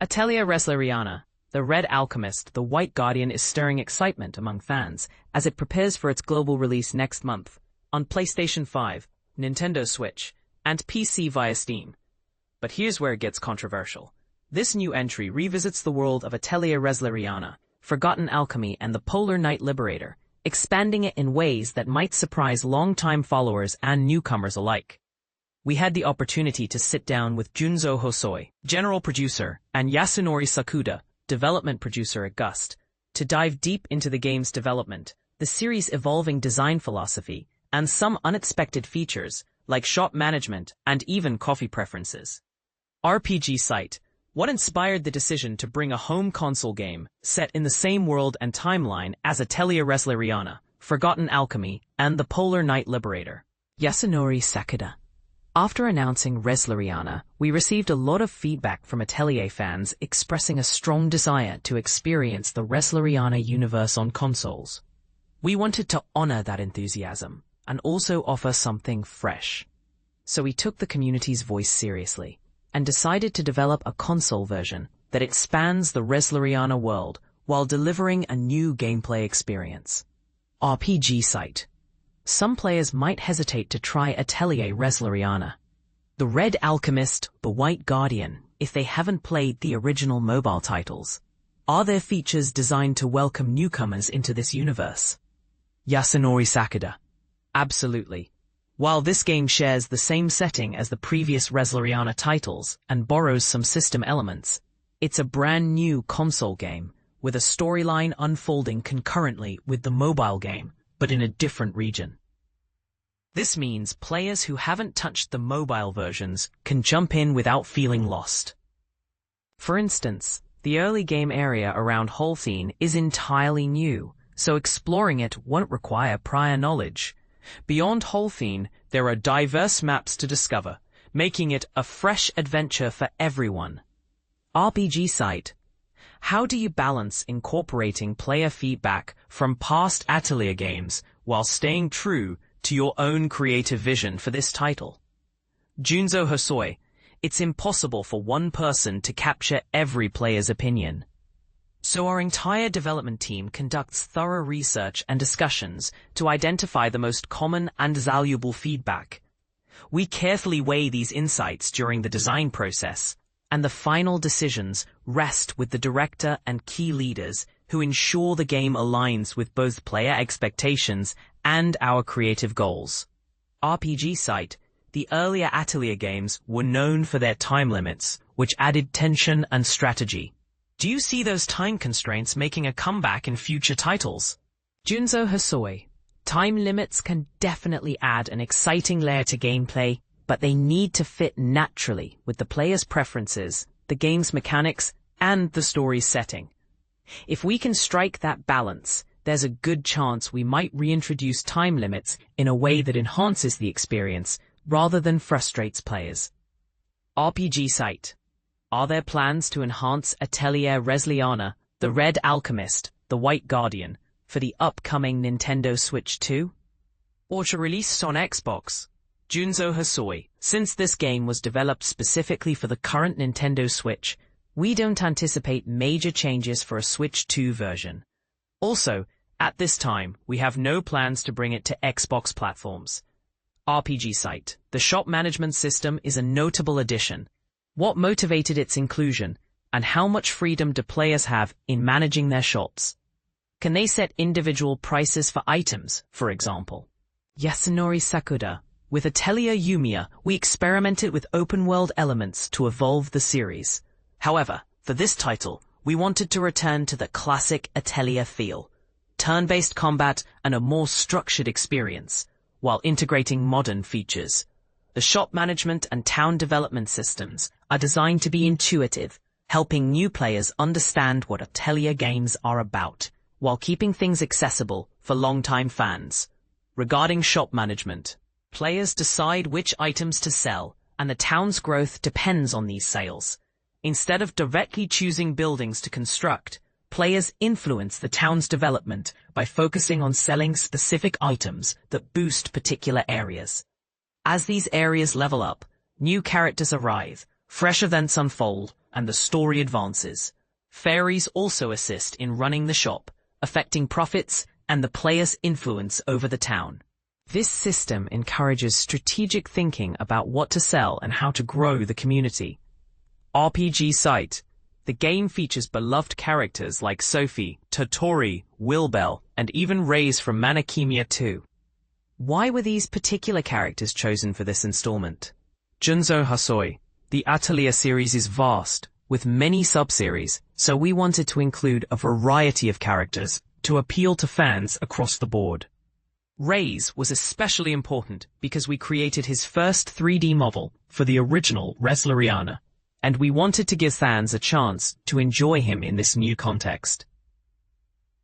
Atelier Resleriana, the Red Alchemist, the White Guardian is stirring excitement among fans as it prepares for its global release next month on PlayStation 5, Nintendo Switch, and PC via Steam. But here's where it gets controversial. This new entry revisits the world of Atelier Resleriana, Forgotten Alchemy, and the Polar Night Liberator, expanding it in ways that might surprise longtime followers and newcomers alike. We had the opportunity to sit down with Junzo Hosoi, general producer, and Yasunori Sakuda, development producer at Gust, to dive deep into the game's development, the series' evolving design philosophy, and some unexpected features, like shop management and even coffee preferences. RPG site. What inspired the decision to bring a home console game set in the same world and timeline as Atelier Resleriana, Forgotten Alchemy, and the Polar Night Liberator? Yasunori Sakuda. After announcing Resleriana, we received a lot of feedback from Atelier fans expressing a strong desire to experience the Resleriana universe on consoles. We wanted to honor that enthusiasm and also offer something fresh. So we took the community's voice seriously and decided to develop a console version that expands the Resleriana world while delivering a new gameplay experience. RPG site. Some players might hesitate to try Atelier Resleriana, the Red Alchemist, the White Guardian, if they haven't played the original mobile titles. Are there features designed to welcome newcomers into this universe? Yasunori Sakuda. Absolutely. While this game shares the same setting as the previous Resleriana titles and borrows some system elements, it's a brand new console game with a storyline unfolding concurrently with the mobile game, but in a different region. This means players who haven't touched the mobile versions can jump in without feeling lost. For instance, the early game area around Hallfein is entirely new, so exploring it won't require prior knowledge. Beyond Hallfein, there are diverse maps to discover, making it a fresh adventure for everyone. RPG site. How do you balance incorporating player feedback from past Atelier games while staying true to your own creative vision for this title? Junzo Hosoi. It's impossible for one person to capture every player's opinion. So our entire development team conducts thorough research and discussions to identify the most common and valuable feedback. We carefully weigh these insights during the design process, and the final decisions rest with the director and key leaders who ensure the game aligns with both player expectations and our creative goals. RPG site. The earlier Atelier games were known for their time limits, which added tension and strategy. Do you see those time constraints making a comeback in future titles? Junzo Hosoi. Time limits can definitely add an exciting layer to gameplay, but they need to fit naturally with the player's preferences, the game's mechanics, and the story's setting. If we can strike that balance, there's a good chance we might reintroduce time limits in a way that enhances the experience rather than frustrates players. RPG site. Are there plans to enhance Atelier Resleriana, the Red Alchemist, the White Guardian, for the upcoming Nintendo Switch 2? Or to release on Xbox? Junzo Hosoi. Since this game was developed specifically for the current Nintendo Switch, we don't anticipate major changes for a Switch 2 version. Also, at this time, we have no plans to bring it to Xbox platforms. RPG site. The shop management system is a notable addition. What motivated its inclusion, and how much freedom do players have in managing their shops? Can they set individual prices for items, for example? Yasunori Sakuda. With Atelier Yumiya, we experimented with open-world elements to evolve the series. However, for this title, we wanted to return to the classic Atelier feel, turn-based combat and a more structured experience, while integrating modern features. The shop management and town development systems are designed to be intuitive, helping new players understand what Atelier games are about, while keeping things accessible for longtime fans. Regarding shop management, players decide which items to sell, and the town's growth depends on these sales. Instead of directly choosing buildings to construct, players influence the town's development by focusing on selling specific items that boost particular areas. As these areas level up, new characters arrive, fresh events unfold, and the story advances. Fairies also assist in running the shop, affecting profits and the player's influence over the town. This system encourages strategic thinking about what to sell and how to grow the community. RPG site. The game features beloved characters like Sophie, Totori, Wilbel, and even Reyes from Manakimia 2. Why were these particular characters chosen for this installment? Junzo Hasoi. The Atelier series is vast, with many sub-series, so we wanted to include a variety of characters to appeal to fans across the board. Reyes was especially important because we created his first 3D model for the original Resleriana, and we wanted to give fans a chance to enjoy him in this new context.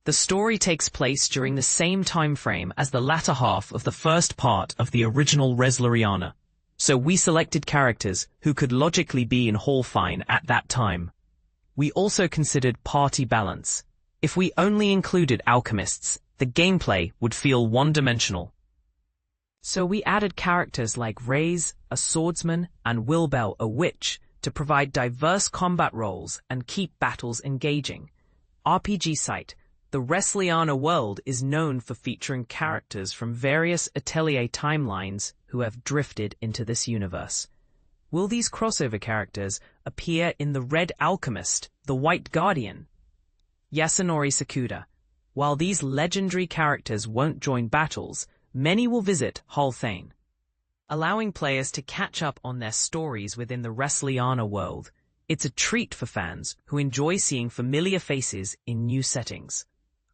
The story takes place during the same time frame as the latter half of the first part of the original Resleriana, so we selected characters who could logically be in Hallfein at that time. We also considered party balance. If we only included alchemists, the gameplay would feel one-dimensional. So we added characters like Reyes, a swordsman, and Wilbel, a witch, to provide diverse combat roles and keep battles engaging. RPG site. The Resleriana world is known for featuring characters from various Atelier timelines who have drifted into this universe. Will these crossover characters appear in the Red Alchemist, the White Guardian? Yasunori Sakuda. While these legendary characters won't join battles, many will visit Hallfein, allowing players to catch up on their stories within the Resleriana world. It's a treat for fans who enjoy seeing familiar faces in new settings.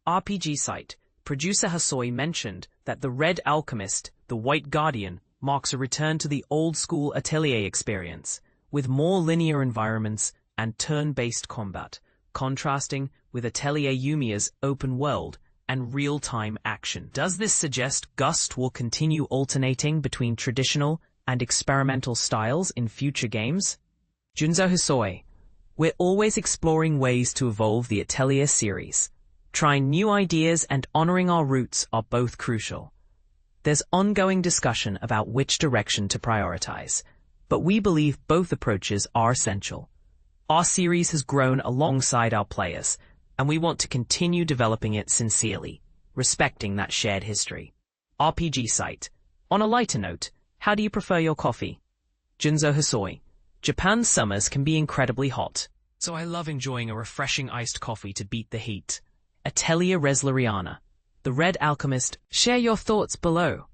RPG site. Producer Hasoi mentioned that the Red Alchemist, the White Guardian, marks a return to the old-school Atelier experience, with more linear environments and turn-based combat, contrasting with Atelier Yumiya's open world and real-time action. Does this suggest Gust will continue alternating between traditional and experimental styles in future games? Junzo Hasoi. We're always exploring ways to evolve the Atelier series. Trying new ideas and honoring our roots are both crucial. There's ongoing discussion about which direction to prioritize, but we believe both approaches are essential. Our series has grown alongside our players, and we want to continue developing it sincerely, respecting that shared history. RPG site. On a lighter note, how do you prefer your coffee? Junzo Hasoi. Japan's summers can be incredibly hot, so I love enjoying a refreshing iced coffee to beat the heat. Atelier Resleriana. The Red Alchemist. Share your thoughts below.